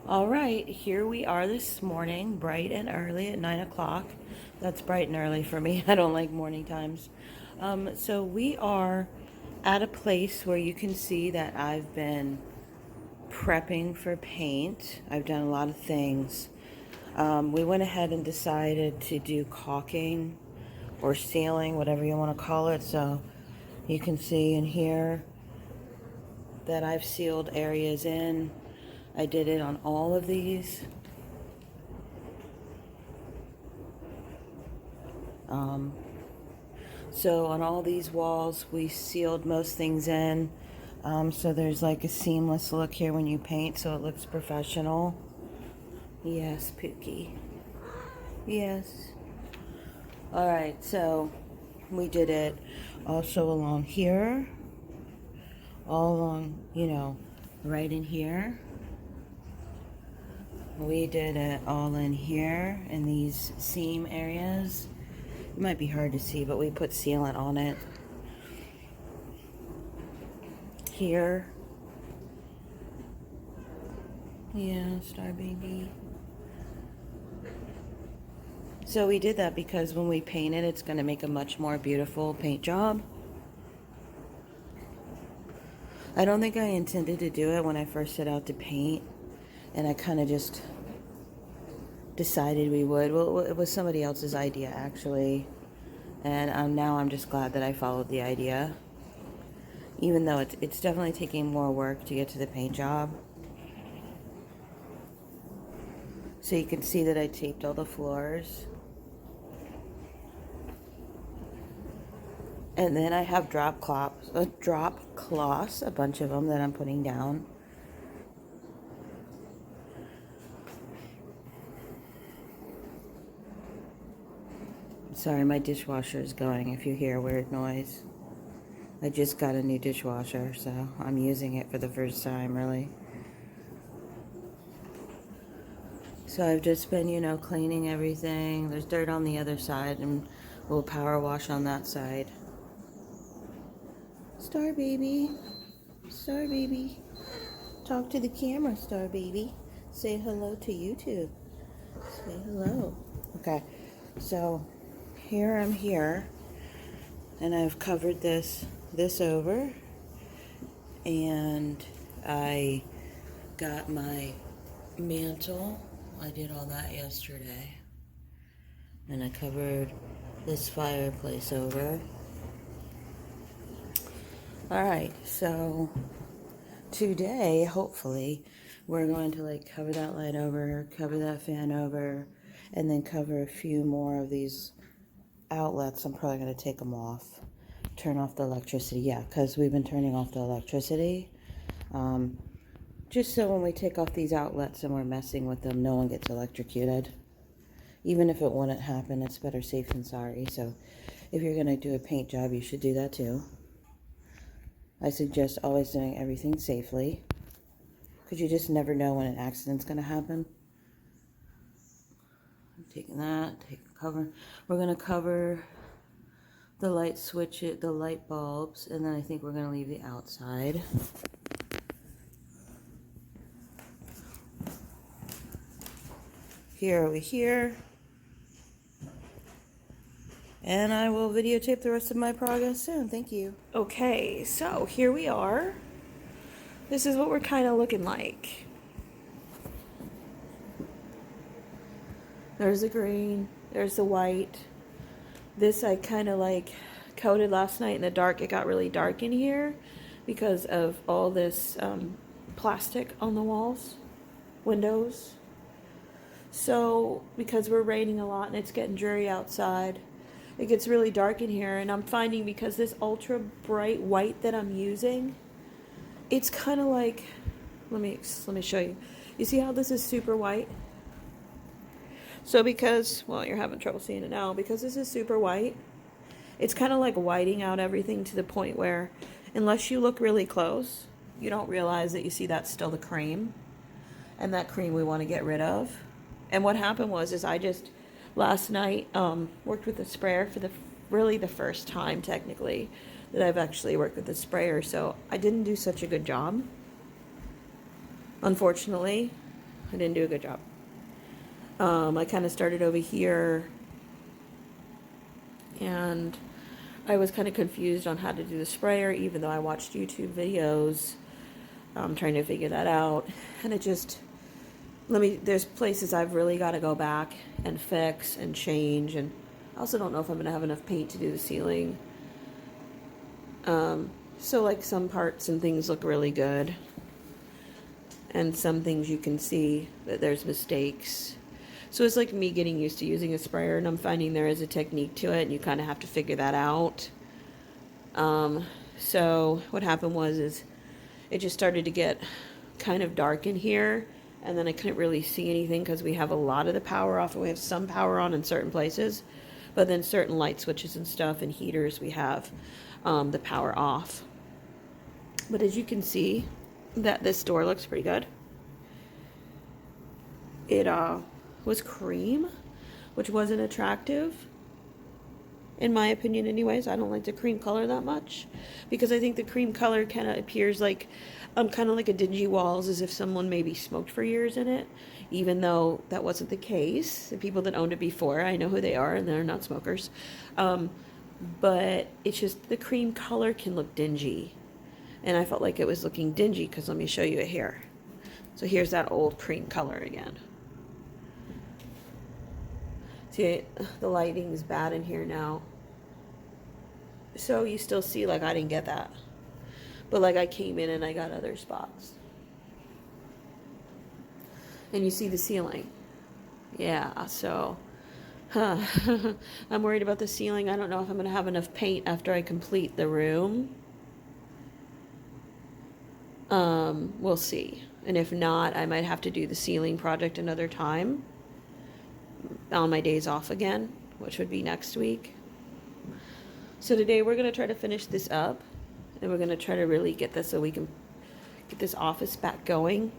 All right, here we are this morning, bright and early at 9 o'clock. That's bright and early for me. I don't like morning times. So we are at a place where you can see that I've been prepping for paint. I've done a lot of things. We went ahead and decided to do caulking or sealing, whatever you want to call it. So you can see in here that I've sealed areas in. I did it on all of these. So on all these walls, we sealed most things in. So there's like a seamless look here when you paint, so it looks professional. Yes, Pookie. Yes. All right, so we did it also along here. All along, right in here. We did it all in here in these seam areas. It might be hard to see, but we put sealant on it. Here. Yeah, Star Baby. So we did that because when we paint it, it's going to make a much more beautiful paint job. I don't think I intended to do it when I first set out to paint, and I kind of just decided we would. Well, it was somebody else's idea, actually, and now I'm just glad that I followed the idea, even though it's definitely taking more work to get to the paint job. So you can see that I taped all the floors. And then I have drop cloths, a bunch of them that I'm putting down. Sorry, my dishwasher is going if you hear a weird noise. I just got a new dishwasher, so I'm using it for the first time, really. So I've just been, cleaning everything. There's dirt on the other side, and we'll power wash on that side. Star Baby. Star Baby. Talk to the camera, Star Baby. Say hello to YouTube. Say hello. Okay, so here I'm here, and I've covered this over, and I got my mantle. I did all that yesterday, and I covered this fireplace over. Alright, so today, hopefully, we're going to cover that light over, cover that fan over, and then cover a few more of these outlets. I'm probably going to take them off, turn off the electricity. Yeah, because we've been turning off the electricity. Just so when we take off these outlets and we're messing with them, no one gets electrocuted. Even if it wouldn't happen, it's better safe than sorry. So if you're going to do a paint job, you should do that too. I suggest always doing everything safely, because you just never know when an accident's going to happen. I'm taking that, take the cover. We're going to cover the light switch, the light bulbs, and then I think we're going to leave the outside. Here over here. And I will videotape the rest of my progress soon. Thank you. Okay, so here we are. This is what we're kind of looking like. There's the green. There's the white. This I kind of coated last night in the dark. It got really dark in here because of all this plastic on the walls, windows. So because we're raining a lot and it's getting dreary outside, it gets really dark in here, and I'm finding because this ultra bright white that I'm using, it's kind of like, let me show you. You see how this is super white? So because, well, you're having trouble seeing it now, because this is super white, it's kind of like whiting out everything to the point where, unless you look really close, you don't realize that you see that's still the cream, and that cream we want to get rid of. And what happened is I just last night worked with a sprayer for the first time technically that I've actually worked with a sprayer, so I didn't do such a good job, unfortunately. I didn't do a good job. I kind of started over here, and I was kind of confused on how to do the sprayer, even though I watched YouTube videos trying to figure that out. And it just, there's places I've really got to go back and fix and change. And I also don't know if I'm going to have enough paint to do the ceiling. So like some parts and things look really good. And some things you can see that there's mistakes. So it's like me getting used to using a sprayer, and I'm finding there is a technique to it, and you kind of have to figure that out. So what happened is it just started to get kind of dark in here, and then I couldn't really see anything because we have a lot of the power off, and we have some power on in certain places, but then certain light switches and stuff and heaters we have the power off. But as you can see, that this door looks pretty good. It was cream, which wasn't attractive in my opinion anyways. I don't like the cream color that much because I think the cream color kind of appears like kind of like a dingy walls, as if someone maybe smoked for years in it, even though that wasn't the case. The people that owned it before, I know who they are, and they're not smokers. But it's just the cream color can look dingy, and I felt like it was looking dingy because let me show you it here. So here's that old cream color again. See, the lighting is bad in here now. So you still see, like, I didn't get that. But, like, I came in and I got other spots. And you see the ceiling. Yeah, so I'm worried about the ceiling. I don't know if I'm going to have enough paint after I complete the room. We'll see. And if not, I might have to do the ceiling project another time on my days off again, which would be next week. So today we're going to try to finish this up, and we're going to try to really get this so we can get this office back going.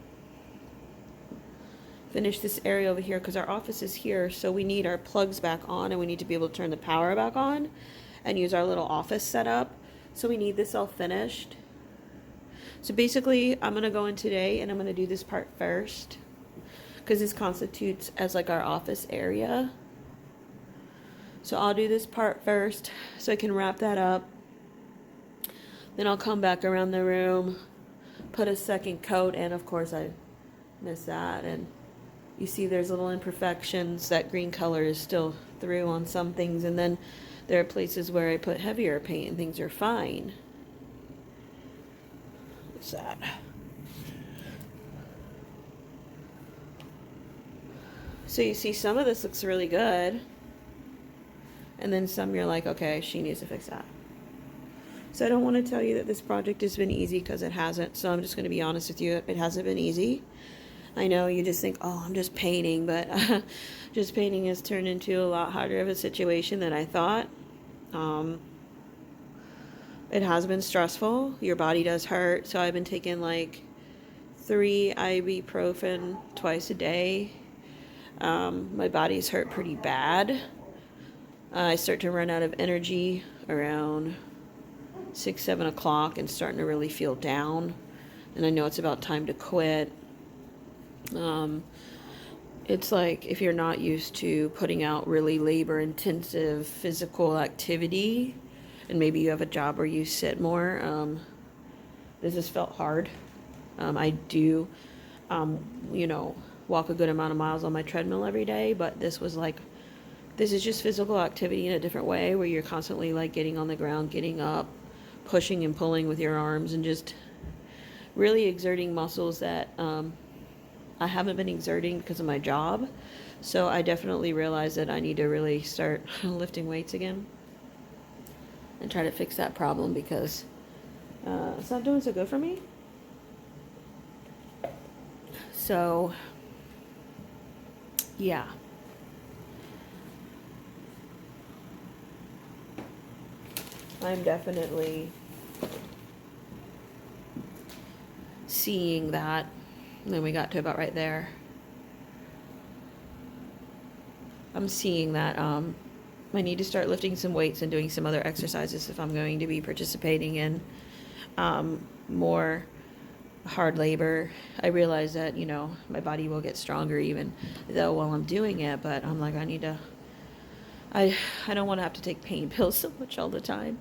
Finish this area over here because our office is here, so we need our plugs back on, and we need to be able to turn the power back on and use our little office setup. So we need this all finished. So basically, I'm going to go in today and I'm going to do this part first because this constitutes as like our office area. So I'll do this part first so I can wrap that up. Then I'll come back around the room, put a second coat, and of course I missed that. And you see there's little imperfections. That green color is still through on some things, and then there are places where I put heavier paint and things are fine. What's that? So you see some of this looks really good, and then some you're like, okay, she needs to fix that. So I don't want to tell you that this project has been easy because it hasn't. So I'm just going to be honest with you. It hasn't been easy. I know you just think, oh, I'm just painting, but just painting has turned into a lot harder of a situation than I thought. It has been stressful. Your body does hurt. So I've been taking like 3 ibuprofen twice a day. My body's hurt pretty bad. I start to run out of energy around 6, 7 o'clock and starting to really feel down. And I know it's about time to quit. It's like if you're not used to putting out really labor-intensive physical activity, and maybe you have a job where you sit more, this has felt hard. I do, walk a good amount of miles on my treadmill every day, but this is just physical activity in a different way where you're constantly like getting on the ground, getting up, pushing and pulling with your arms, and just really exerting muscles that I haven't been exerting because of my job. So I definitely realized that I need to really start lifting weights again and try to fix that problem because it's not doing so good for me. So yeah. I'm definitely seeing that. And then we got to about right there. I'm seeing that I need to start lifting some weights and doing some other exercises if I'm going to be participating in more hard labor. I realize that, you know, my body will get stronger even though while I'm doing it, but I'm like, I don't want to have to take pain pills so much all the time.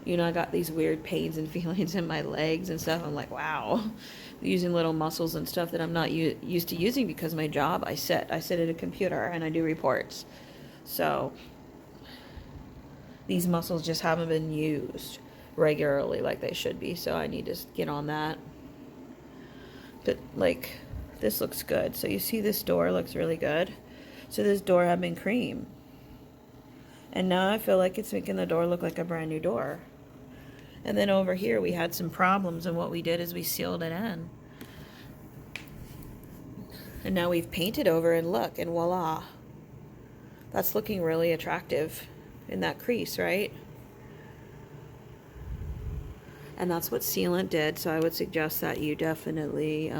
You know, I got these weird pains and feelings in my legs and stuff. I'm like, wow, using little muscles and stuff that I'm not used to using because my job, I sit at a computer and I do reports. So these muscles just haven't been used regularly like they should be. So I need to get on that. But like, this looks good. So you see this door looks really good. So this door had been cream. And now I feel like it's making the door look like a brand new door. And then over here we had some problems, and what we did is we sealed it in. And now we've painted over, and look, and voila. That's looking really attractive in that crease, right? And that's what sealant did, so I would suggest that you definitely,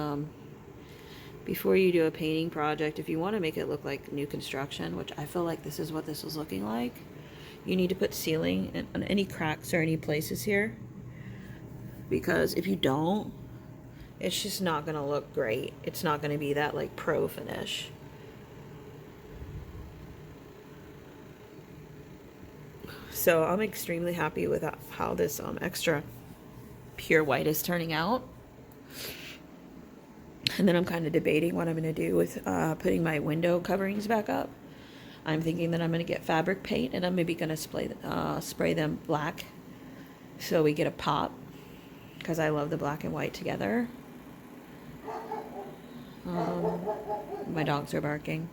before you do a painting project, if you want to make it look like new construction, which I feel like this is what this was looking like, you need to put sealing on any cracks or any places here, because if you don't, it's just not going to look great. It's not going to be that like pro finish. So I'm extremely happy with how this extra pure white is turning out. And then I'm kind of debating what I'm going to do with putting my window coverings back up. I'm thinking that I'm going to get fabric paint, and I'm maybe going to spray them black so we get a pop, because I love the black and white together. My dogs are barking.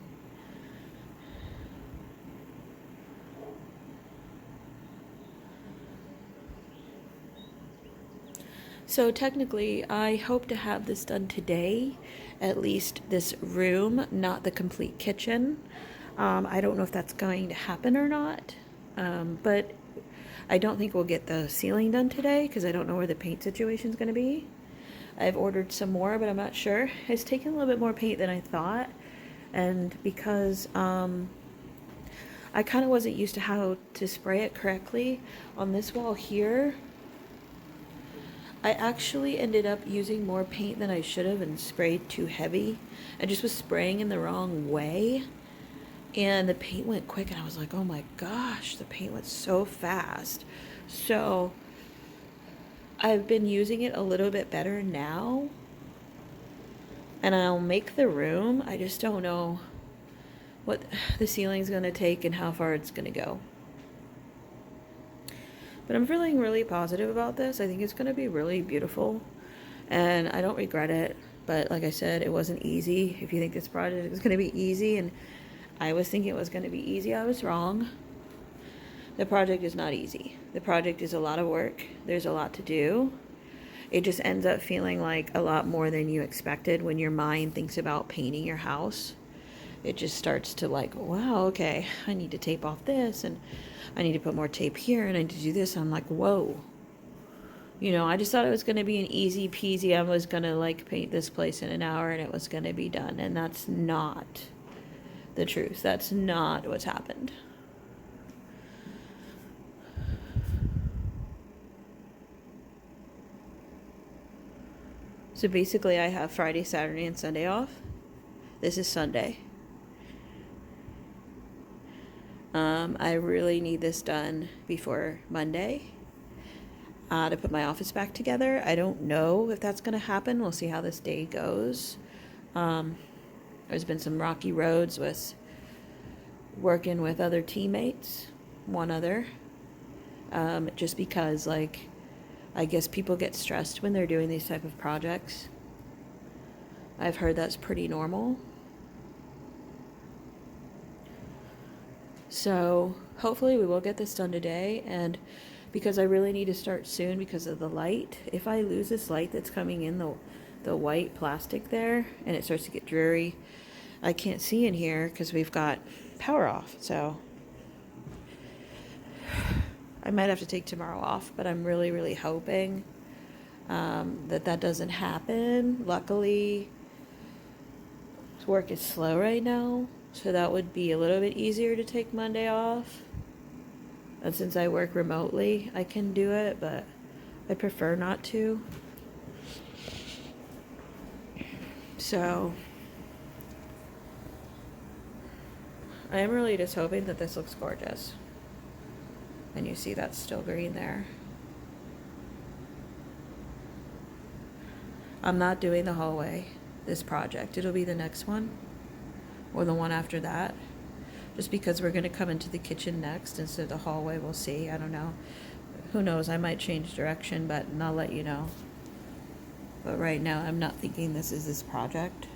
So technically, I hope to have this done today, at least this room, not the complete kitchen. I don't know if that's going to happen or not, but I don't think we'll get the ceiling done today because I don't know where the paint situation is going to be. I've ordered some more, but I'm not sure. It's taken a little bit more paint than I thought, and because I kind of wasn't used to how to spray it correctly on this wall here, I actually ended up using more paint than I should have and sprayed too heavy. I just was spraying in the wrong way. And the paint went quick, and I was like, oh my gosh, the paint went so fast. So I've been using it a little bit better now. And I'll make the room. I just don't know what the ceiling's going to take and how far it's going to go. But I'm feeling really positive about this. I think it's going to be really beautiful. And I don't regret it. But like I said, it wasn't easy. If you think this project is going to be easy, and I was thinking it was going to be easy, I was wrong. The project is not easy. The project is a lot of work. There's a lot to do. It just ends up feeling like a lot more than you expected when your mind thinks about painting your house. It just starts to like, wow, okay, I need to tape off this, and I need to put more tape here, and I need to do this. I'm like, whoa. You know, I just thought it was going to be an easy peasy. I was going to like paint this place in an hour and it was going to be done. And that's not the truth. That's not what's happened. So basically I have Friday, Saturday, and Sunday off. This is Sunday. I really need this done before Monday to put my office back together. I don't know if that's going to happen. We'll see how this day goes. There's been some rocky roads with working with other teammates, one other, just because, like, I guess people get stressed when they're doing these type of projects. I've heard that's pretty normal. So hopefully we will get this done today, and because I really need to start soon because of the light. If I lose this light that's coming in, the white plastic there, and it starts to get dreary, I can't see in here because we've got power off. So I might have to take tomorrow off, but I'm really, really hoping that doesn't happen. Luckily, work is slow right now, so that would be a little bit easier to take Monday off. And since I work remotely, I can do it, but I prefer not to. So I am really just hoping that this looks gorgeous. And you see that's still green there. I'm not doing the hallway, this project. It'll be the next one or the one after that. Just because we're going to come into the kitchen next instead of the hallway. We'll see. I don't know. Who knows? I might change direction, but I'll let you know. But right now, I'm not thinking this is this project.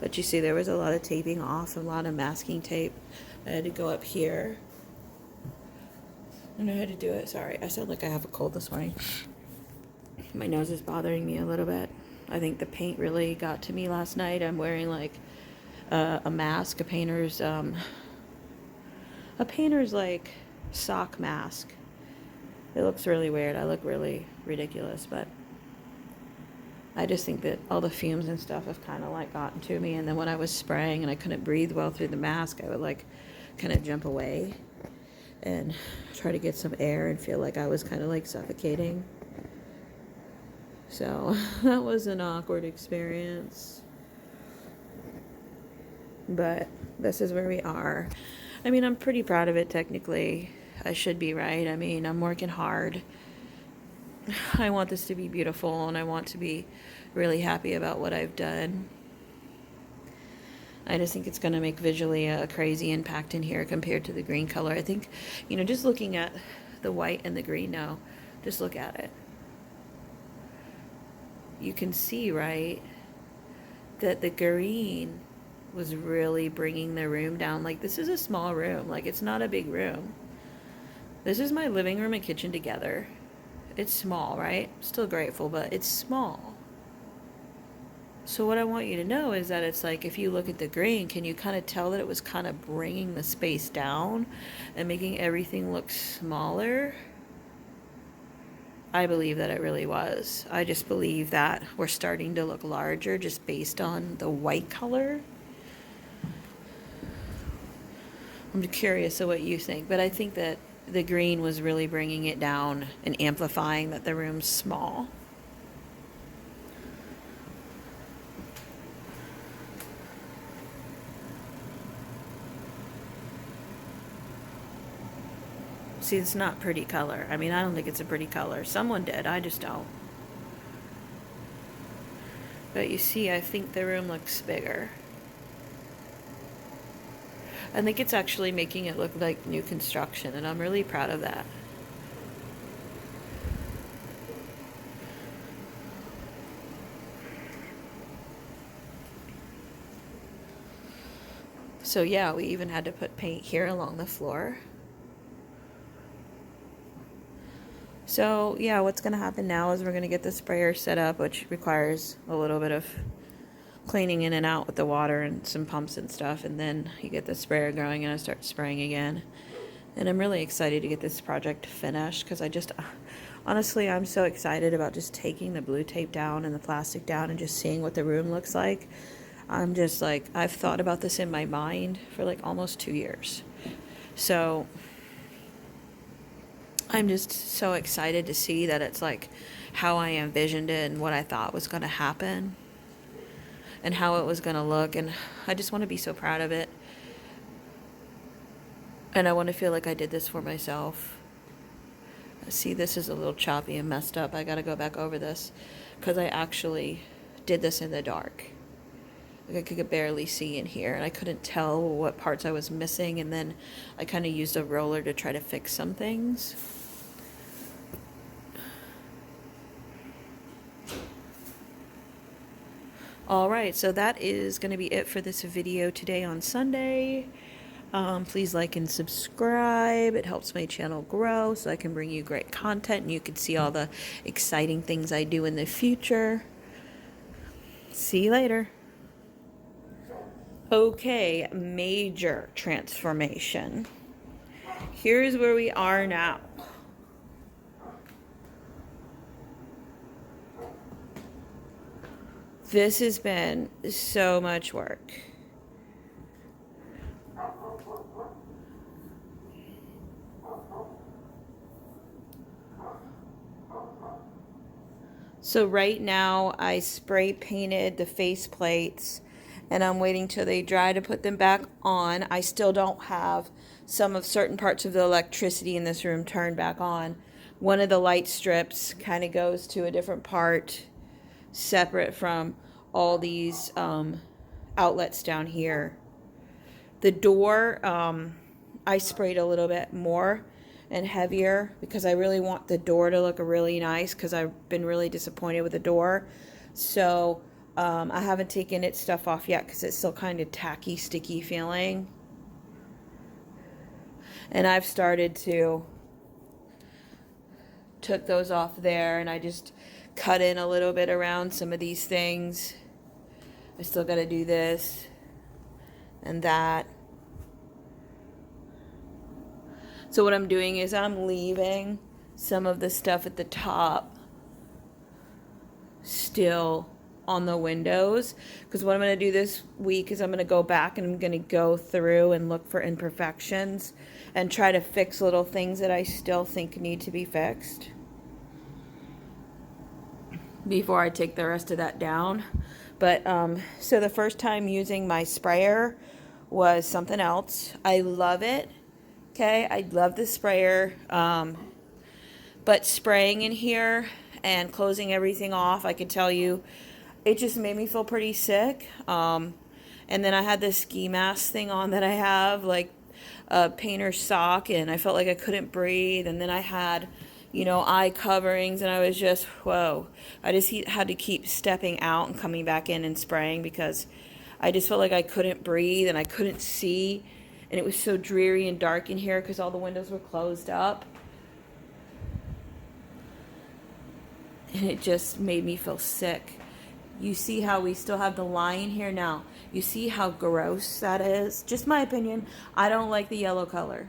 But you see, there was a lot of taping off, a lot of masking tape. I had to go up here. I don't know how to do it. Sorry, I sound like I have a cold this morning. My nose is bothering me a little bit. I think the paint really got to me last night. I'm wearing like a mask, a painter's like sock mask. It looks really weird. I look really ridiculous, but I just think that all the fumes and stuff have kind of like gotten to me. And then when I was spraying and I couldn't breathe well through the mask, I would like kind of jump away and try to get some air and feel like I was kind of like suffocating. So that was an awkward experience. But this is where we are. I mean, I'm pretty proud of it technically. I should be, right? I mean, I'm working hard. I want this to be beautiful and I want to be really happy about what I've done. I just think it's going to make visually a crazy impact in here compared to the green color. I think, you know, just looking at the white and the green now, just look at it. You can see, right, that the green was really bringing the room down. Like, this is a small room. Like, it's not a big room. This is my living room and kitchen together. It's small, right? Still grateful, but it's small. So what I want you to know is that it's like, if you look at the green, can you kind of tell that it was kind of bringing the space down and making everything look smaller? I believe that it really was. I just believe that we're starting to look larger just based on the white color. I'm curious of what you think, but I think that the green was really bringing it down and amplifying that the room's small. See, it's not pretty color. I mean, I don't think it's a pretty color. Someone did, I just don't. But you see, I think the room looks bigger. I think it's actually making it look like new construction, and I'm really proud of that. So yeah, we even had to put paint here along the floor. So yeah, what's going to happen now is we're going to get the sprayer set up, which requires a little bit of cleaning in and out with the water and some pumps and stuff, and then you get the sprayer going and I start spraying again. And I'm really excited to get this project finished because honestly, I'm so excited about just taking the blue tape down and the plastic down and just seeing what the room looks like. I'm just like, I've thought about this in my mind for like almost 2 years. So I'm just so excited to see that it's like how I envisioned it and what I thought was going to happen and how it was going to look. And I just want to be so proud of it. And I want to feel like I did this for myself. See, this is a little choppy and messed up. I got to go back over this because I actually did this in the dark. Like, I could barely see in here and I couldn't tell what parts I was missing. And then I kind of used a roller to try to fix some things. All right, so that is going to be it for this video today on Sunday. Please like and subscribe. It helps my channel grow so I can bring you great content and you can see all the exciting things I do in the future. See you later. Okay, major transformation. Here's where we are now. This has been so much work. So right now I spray painted the face plates and I'm waiting till they dry to put them back on. I still don't have some of certain parts of the electricity in this room turned back on. One of the light strips kind of goes to a different part separate from all these outlets down here. The door, I sprayed a little bit more and heavier because I really want the door to look really nice because I've been really disappointed with the door. So I haven't taken its stuff off yet because it's still kind of tacky, sticky feeling. And I've started to took those off there, and I just cut in a little bit around some of these things. I still got to do this and that. So what I'm doing is I'm leaving some of the stuff at the top still on the windows, because what I'm going to do this week is I'm going to go back and I'm going to go through and look for imperfections and try to fix little things that I still think need to be fixed before I take the rest of that down. But so the first time using my sprayer was something else. I love it. Okay, I love the sprayer, but spraying in here and closing everything off, I could tell you, it just made me feel pretty sick. And then I had this ski mask thing on that I have, like a painter's sock, and I felt like I couldn't breathe. And then I had, eye coverings, and I was just, whoa. I just had to keep stepping out and coming back in and spraying because I just felt like I couldn't breathe and I couldn't see. And it was so dreary and dark in here because all the windows were closed up. And it just made me feel sick. You see how we still have the line here now. You see how gross that is? Just my opinion. I don't like the yellow color.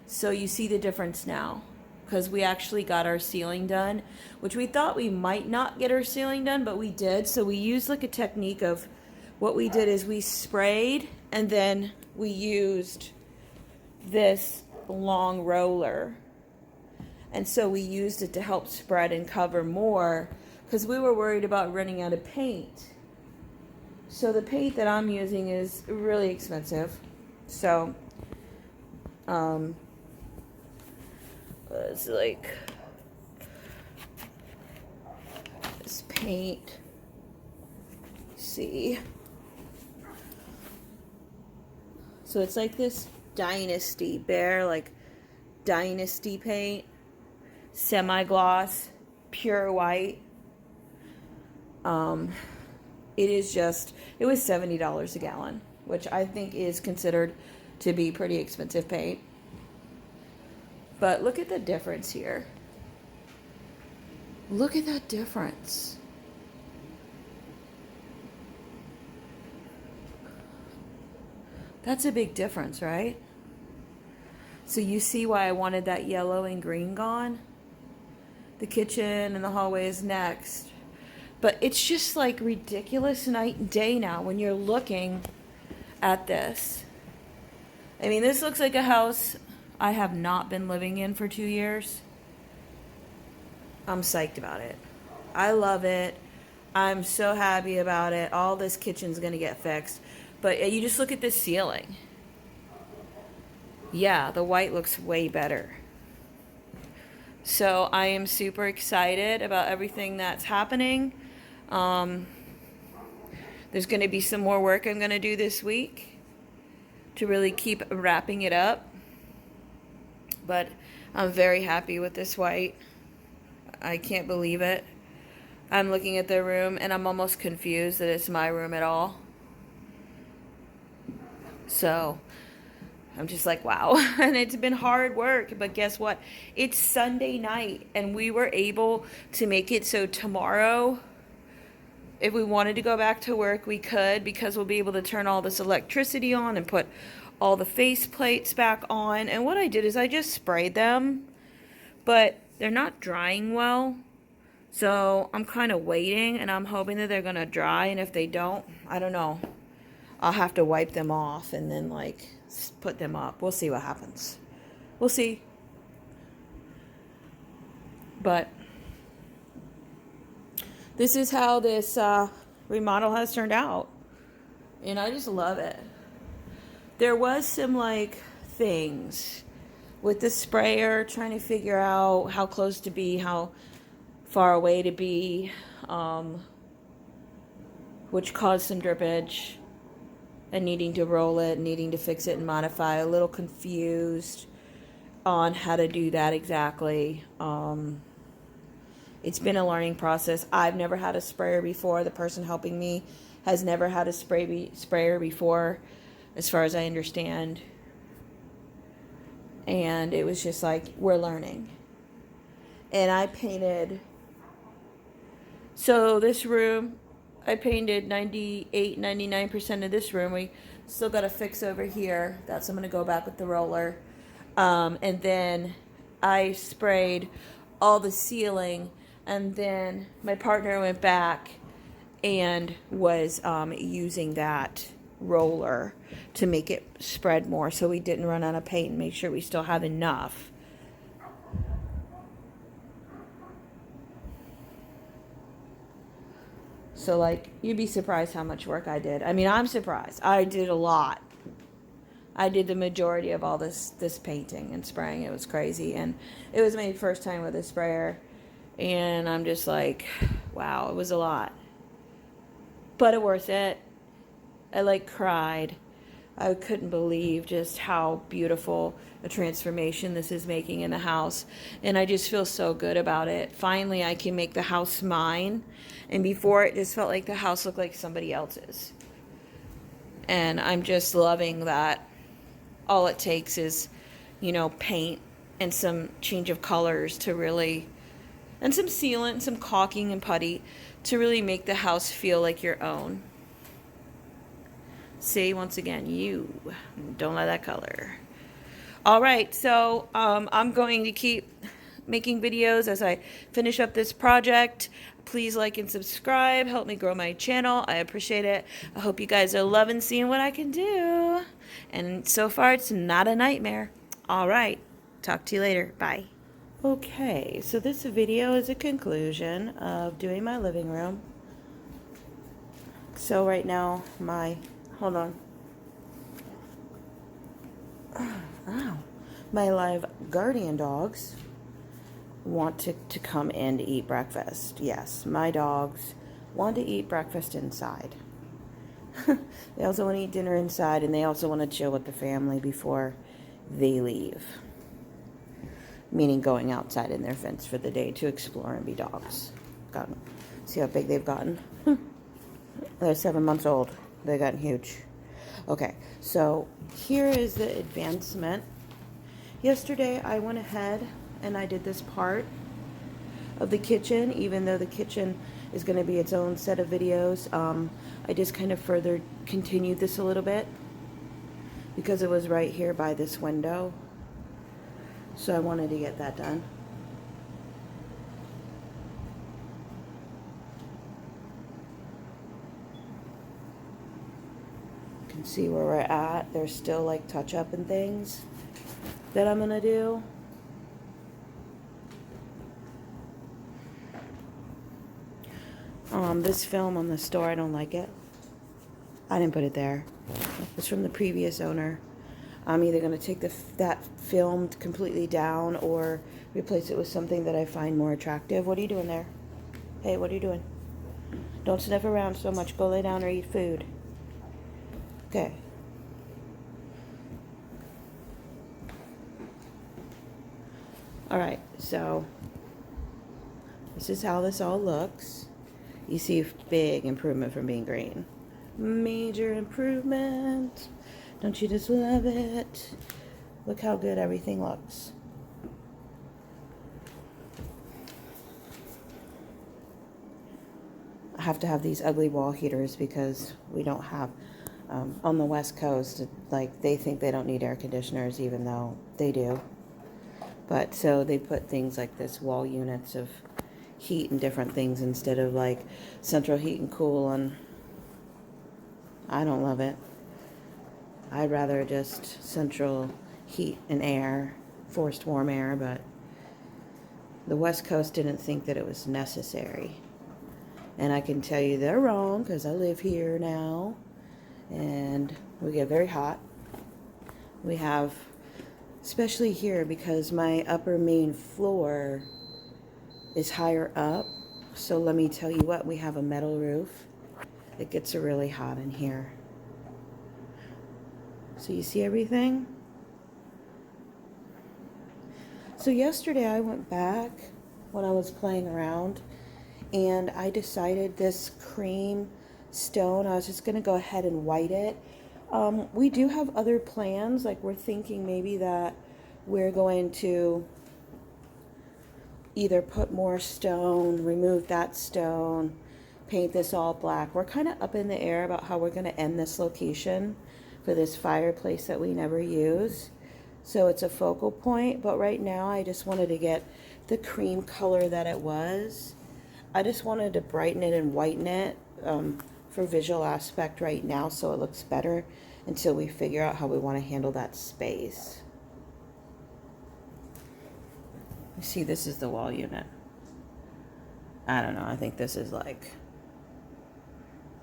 So you see the difference now. Because we actually got our ceiling done, which we thought we might not get our ceiling done, but we did. So we used like a technique of what we did is we sprayed and then we used this long roller. And so we used it to help spread and cover more because we were worried about running out of paint. So the paint that I'm using is really expensive. So, it's like this paint. See. So it's like this DYNASTY BEHR, like DYNASTY paint, semi-gloss, pure white. It was $70 a gallon, which I think is considered to be pretty expensive paint. But look at the difference here. Look at that difference. That's a big difference, right? So you see why I wanted that yellow and green gone? The kitchen and the hallway is next. But it's just like ridiculous night and day now when you're looking at this. I mean, this looks like a house I have not been living in for 2 years. I'm psyched about it. I love it. I'm so happy about it. All this kitchen's going to get fixed. But you just look at this ceiling. Yeah, the white looks way better. So I am super excited about everything that's happening. There's going to be some more work I'm going to do this week to really keep wrapping it up. But I'm very happy with this white. I can't believe it. I'm looking at the room and I'm almost confused that it's my room at all. So I'm just like, wow. And it's been hard work, but guess what? It's Sunday night and we were able to make it so tomorrow, if we wanted to go back to work, we could, because we'll be able to turn all this electricity on and put all the face plates back on. And what I did is I just sprayed them, but they're not drying well. So I'm kind of waiting and I'm hoping that they're going to dry. And if they don't, I don't know. I'll have to wipe them off and then like put them up. We'll see what happens. We'll see. But this is how this remodel has turned out. And I just love it. There was some like things with the sprayer, trying to figure out how close to be, how far away to be, which caused some drippage, and needing to roll it, needing to fix it and modify. A little confused on how to do that exactly. It's been a learning process. I've never had a sprayer before. The person helping me has never had a sprayer before, as far as I understand. And it was just like, we're learning. And I painted, so this room, I painted 98, 99% of this room. We still got to fix over here. That's, I'm going to go back with the roller. And then I sprayed all the ceiling, and then my partner went back and was using that roller to make it spread more, so we didn't run out of paint, and make sure we still have enough. So like, you'd be surprised how much work I did. I mean, I'm surprised. I did a lot. I did the majority of all this painting and spraying. It was crazy, and it was my first time with a sprayer, and I'm just like, wow, it was a lot, but it worth it. I like cried. I couldn't believe just how beautiful a transformation this is making in the house, and I just feel so good about it. Finally, I can make the house mine, and before it just felt like the house looked like somebody else's, and I'm just loving that. All it takes is, you know, paint and some change of colors to really, and some sealant, some caulking and putty to really make the house feel like your own. See, once again, you don't let that color. All right, so I'm going to keep making videos as I finish up this project. Please like and subscribe. Help me grow my channel. I appreciate it. I hope you guys are loving seeing what I can do. And so far, it's not a nightmare. All right. Talk to you later. Bye. Okay, so this video is a conclusion of doing my living room. So right now, hold on. Ow. My live guardian dogs want to come in to eat breakfast. Yes, my dogs want to eat breakfast inside. They also want to eat dinner inside, and they also want to chill with the family before they leave. Meaning going outside in their fence for the day to explore and be dogs. See how big they've gotten? They're 7 months old. They've gotten huge. Okay, so here is the advancement. Yesterday I went ahead and I did this part of the kitchen, even though the kitchen is going to be its own set of videos. I just kind of further continued this a little bit because it was right here by this window. So I wanted to get that done. You can see where we're at. There's still like touch up and things that I'm going to do. This film on the store, I don't like it. I didn't put it there. It's from the previous owner. I'm either going to take that film completely down or replace it with something that I find more attractive. What are you doing there? Hey, what are you doing? Don't sniff around so much. Go lay down or eat food. Okay. Alright, so this is how this all looks. You see a big improvement from being green. Major improvement. Don't you just love it? Look how good everything looks. I have to have these ugly wall heaters because we don't have, on the West Coast, like they think they don't need air conditioners even though they do. But so they put things like this, wall units of heat and different things instead of like central heat and cool, and I don't love it. I'd rather just central heat and air, forced warm air, but the West Coast didn't think that it was necessary. And I can tell you they're wrong because I live here now. And we get very hot. We have, especially here, because my upper main floor is higher up. So let me tell you what, we have a metal roof. It gets really hot in here. So you see everything? So yesterday I went back when I was playing around and I decided this cream stone, I was just going to go ahead and white it. We do have other plans, like we're thinking maybe that we're going to either put more stone, remove that stone, paint this all black. We're kind of up in the air about how we're going to end this location for this fireplace that we never use. So it's a focal point, but right now I just wanted to get the cream color that it was. I just wanted to brighten it and whiten it for visual aspect right now so it looks better until we figure out how we want to handle that space. You see, this is the wall unit. I don't know, I think this is like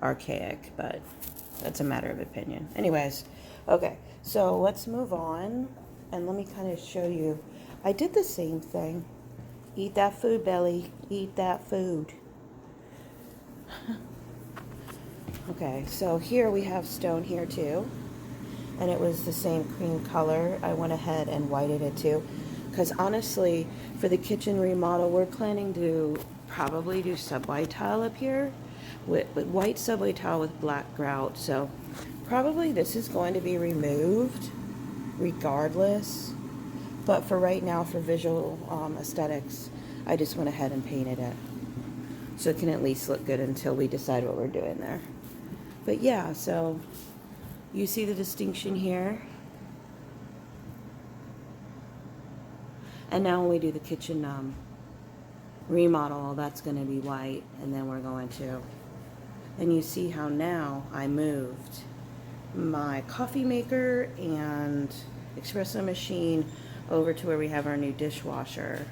archaic, but that's a matter of opinion. Anyways, okay, so let's move on and let me kind of show you. I did the same thing. Eat that food, Belly. Eat that food. Okay, so here we have stone here too. And it was the same cream color. I went ahead and whited it too. Because honestly, for the kitchen remodel, we're planning to probably do sub-white tile up here. With white subway tile with black grout. So probably this is going to be removed regardless. But for right now, for visual aesthetics, I just went ahead and painted it. So it can at least look good until we decide what we're doing there. But yeah, so you see the distinction here. And now when we do the kitchen remodel, that's going to be white. And then we're going to... And you see how now I moved my coffee maker and espresso machine over to where we have our new dishwasher.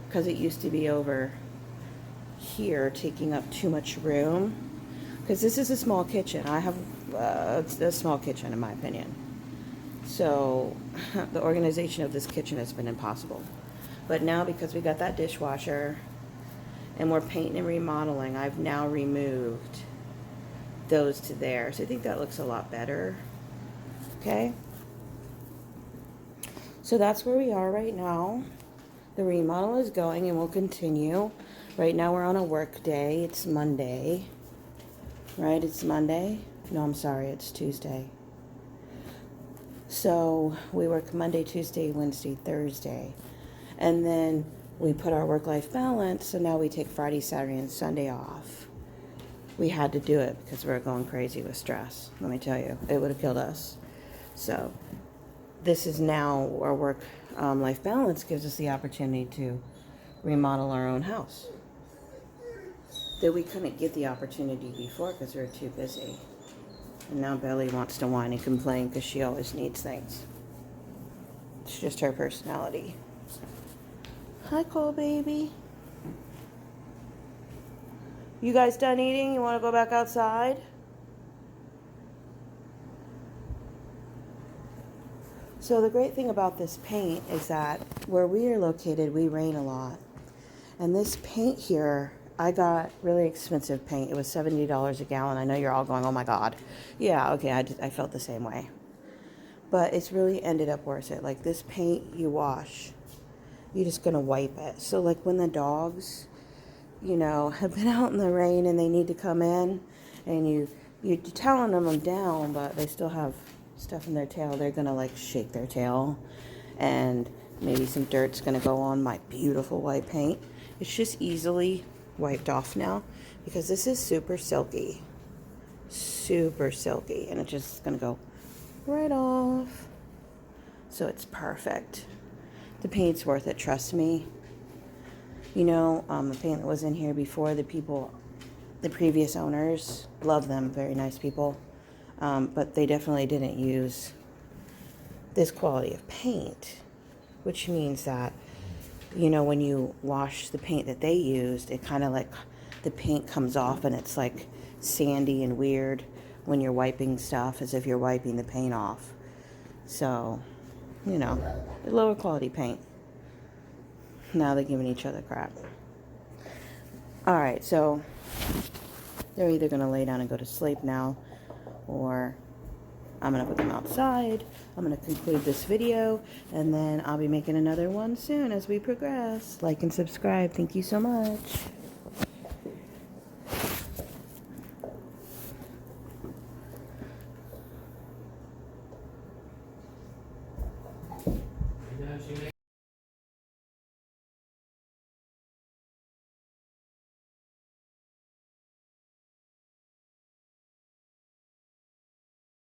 Because it used to be over here taking up too much room. Because this is a small kitchen. I have a small kitchen in my opinion. So the organization of this kitchen has been impossible. But now because we got that dishwasher and we're painting and remodeling, I've now removed those to there. So I think that looks a lot better. Okay. So that's where we are right now. The remodel is going and will continue. Right now we're on a work day. It's Monday. Right? It's Monday. No, I'm sorry. It's Tuesday. So we work Monday, Tuesday, Wednesday, Thursday. And then we put our work-life balance. So now we take Friday, Saturday, and Sunday off. We had to do it because we were going crazy with stress. Let me tell you, it would have killed us. So this is now our work-life balance gives us the opportunity to remodel our own house. That we couldn't get the opportunity before because we were too busy. And now Belly wants to whine and complain because she always needs things. It's just her personality. Hi, Cole, baby. You guys done eating? You want to go back outside? So the great thing about this paint is that where we are located, we rain a lot. And this paint here, I got really expensive paint. It was $70 a gallon. I know you're all going, oh my God. Yeah, okay, I felt the same way. But it's really ended up worth it. Like this paint you wash, you're just going to wipe it. So like when the dogs, you know, have been out in the rain and they need to come in and you're telling them down, but they still have stuff in their tail, they're going to like shake their tail and maybe some dirt's going to go on my beautiful white paint. It's just easily wiped off now because this is super silky, and it's just going to go right off. So it's perfect. The paint's worth it, trust me. You know, the paint that was in here before, the previous owners, love them, very nice people. But they definitely didn't use this quality of paint, which means that, you know, when you wash the paint that they used, it kind of like the paint comes off and it's like sandy and weird when you're wiping stuff, as if you're wiping the paint off. So, you know, lower quality paint. Now they're giving each other crap. Alright, so they're either going to lay down and go to sleep now, or I'm going to put them outside. I'm going to conclude this video, and then I'll be making another one soon as we progress. Like and subscribe. Thank you so much.